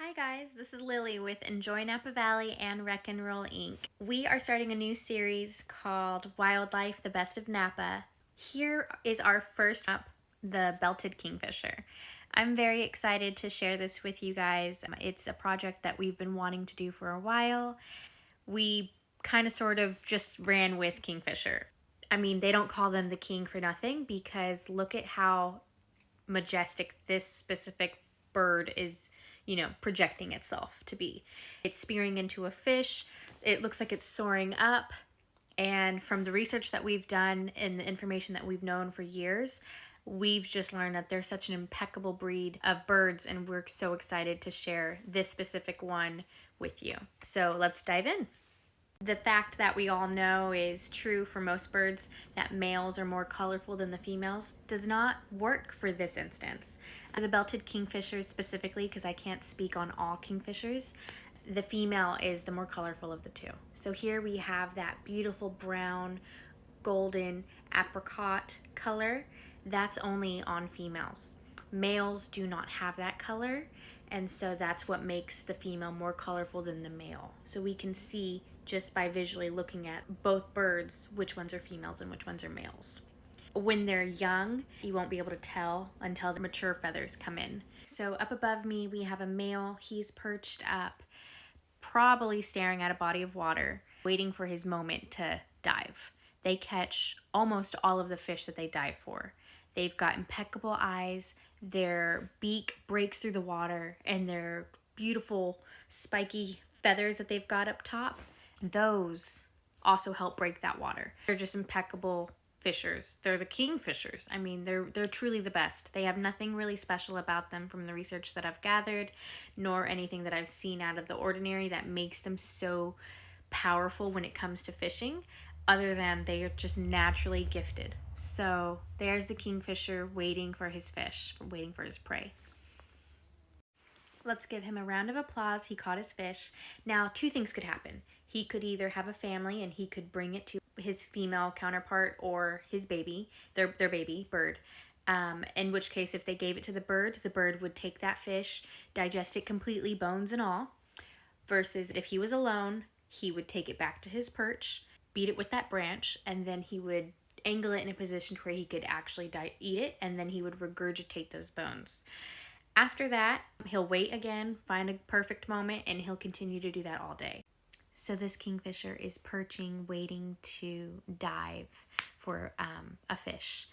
Hi guys, this is Lily with Enjoy Napa Valley and Wreck and Roll Inc. We are starting a new series called Wildlife, the Best of Napa. Here is our first up, the belted kingfisher. I'm very excited to share this with you guys. It's a project that we've been wanting to do for a while. We kind of sort of just ran with kingfisher. I mean, they don't call them the king for nothing because look at how majestic this specific bird is, projecting itself to be. It's spearing into a fish. It looks like it's soaring up. And from the research that we've done and the information that we've known for years, we've just learned that they're such an impeccable breed of birds, and we're so excited to share this specific one with you. So let's dive in. The fact that we all know is true for most birds, that males are more colorful than the females, does not work for this instance. The belted kingfishers specifically, because I can't speak on all kingfishers, the female is the more colorful of the two. So here we have that beautiful brown, golden, apricot color. That's only on females. Males do not have that color, and so that's what makes the female more colorful than the male. So we can see just by visually looking at both birds which ones are females and which ones are males. When they're young, you won't be able to tell until the mature feathers come in. So up above me we have a male. He's perched up, probably staring at a body of water, waiting for his moment to dive. They catch almost all of the fish that they dive for. They've got impeccable eyes, their beak breaks through the water, and their beautiful spiky feathers that they've got up top, those also help break that water. They're just impeccable fishers. They're the kingfishers. I mean, they're truly the best. They have nothing really special about them from the research that I've gathered, nor anything that I've seen out of the ordinary that makes them so powerful when it comes to fishing, other than they are just naturally gifted. So there's the kingfisher waiting for his fish, waiting for his prey. Let's give him a round of applause. He caught his fish. Now, two things could happen. He could either have a family and he could bring it to his female counterpart or his baby, their baby bird. In which case, if they gave it to the bird would take that fish, digest it completely, bones and all. Versus if he was alone, he would take it back to his perch, beat it with that branch, and then he would angle it in a position where he could actually eat it, and then he would regurgitate those bones. After that, he'll wait again, find a perfect moment, and he'll continue to do that all day. So this kingfisher is perching, waiting to dive for a fish.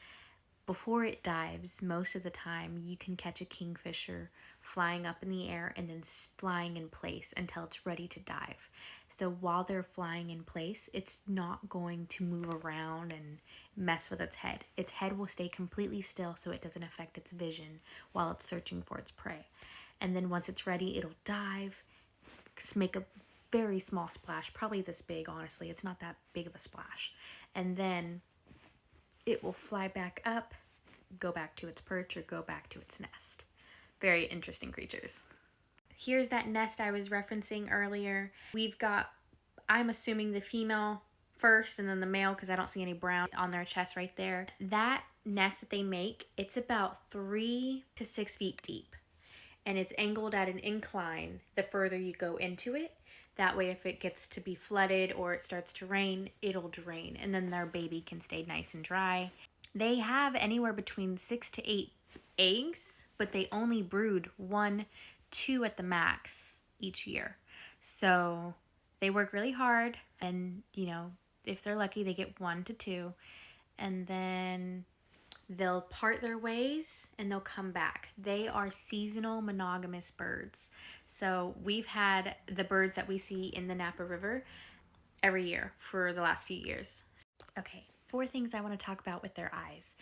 Before it dives, most of the time, you can catch a kingfisher flying up in the air and then flying in place until it's ready to dive. So while they're flying in place, it's not going to move around and mess with its head. Its head will stay completely still so it doesn't affect its vision while it's searching for its prey. And then once it's ready, it'll dive, make a very small splash, probably this big, honestly. It's not that big of a splash. And then it will fly back up, go back to its perch, or go back to its nest. Very interesting creatures. Here's that nest I was referencing earlier. We've got, I'm assuming, the female first and then the male, because I don't see any brown on their chest right there. That nest that they make, it's about 3 to 6 feet deep. And it's angled at an incline the further you go into it. That way, if it gets to be flooded or it starts to rain, it'll drain, and then their baby can stay nice and dry. They have anywhere between 6 to 8 eggs, but they only brood 1, 2 at the max each year. So they work really hard, and if they're lucky, they get 1 to 2, and then they'll part their ways and they'll come back. They are seasonal monogamous birds. So we've had the birds that we see in the Napa River every year for the last few years. Okay, 4 things I want to talk about with their eyes.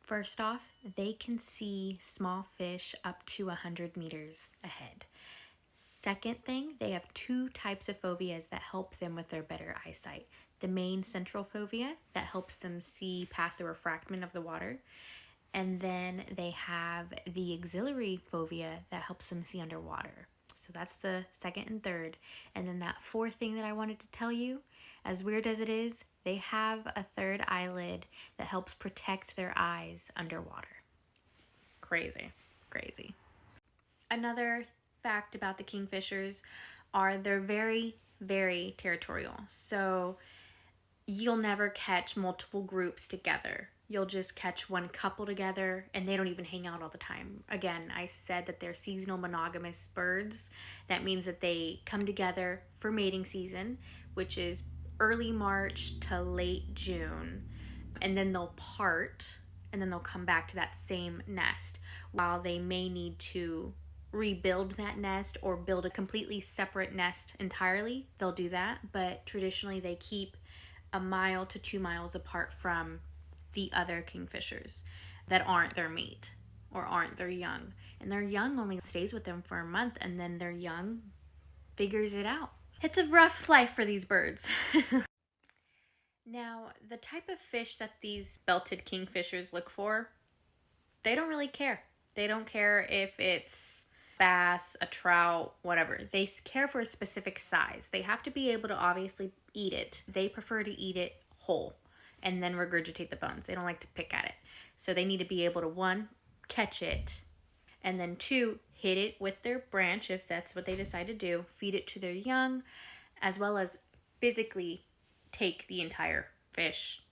First off, they can see small fish up to 100 meters ahead. Second thing, they have 2 types of foveas that help them with their better eyesight. The main central fovea that helps them see past the refractment of the water. And then they have the axillary fovea that helps them see underwater. So that's the second and third. And then that 4th thing that I wanted to tell you, as weird as it is, they have a 3rd eyelid that helps protect their eyes underwater. Crazy, crazy. Another fact about the kingfishers are they're very, very territorial. So you'll never catch multiple groups together. You'll just catch one couple together, and they don't even hang out all the time. Again, I said that they're seasonal monogamous birds. That means that they come together for mating season, which is early March to late June, and then they'll part, and then they'll come back to that same nest. While they may need to rebuild that nest or build a completely separate nest entirely, they'll do that, but traditionally they keep a mile to 2 miles apart from the other kingfishers that aren't their mate or aren't their young. And their young only stays with them for a month, and then their young figures it out. It's a rough life for these birds. Now, the type of fish that these belted kingfishers look for, they don't really care. They don't care if it's bass, a trout, whatever. They care for a specific size. They have to be able to obviously eat it. They prefer to eat it whole and then regurgitate the bones. They don't like to pick at it. So they need to be able to, one, catch it, and then two, hit it with their branch if that's what they decide to do, feed it to their young, as well as physically take the entire fish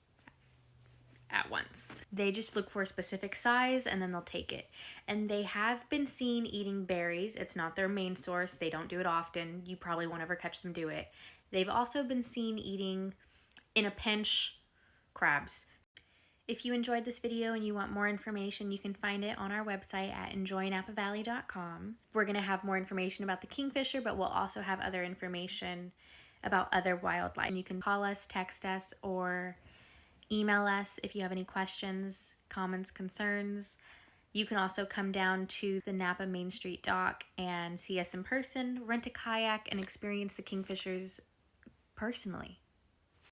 at once. They just look for a specific size and then they'll take it. And they have been seen eating berries. It's not their main source. They don't do it often. You probably won't ever catch them do it. They've also been seen eating, in a pinch, crabs. If you enjoyed this video and you want more information, you can find it on our website at enjoynapavalley.com. We're going to have more information about the kingfisher, but we'll also have other information about other wildlife. And you can call us, text us, or email us if you have any questions, comments, concerns. You can also come down to the Napa Main Street dock and see us in person, rent a kayak, and experience the kingfishers personally.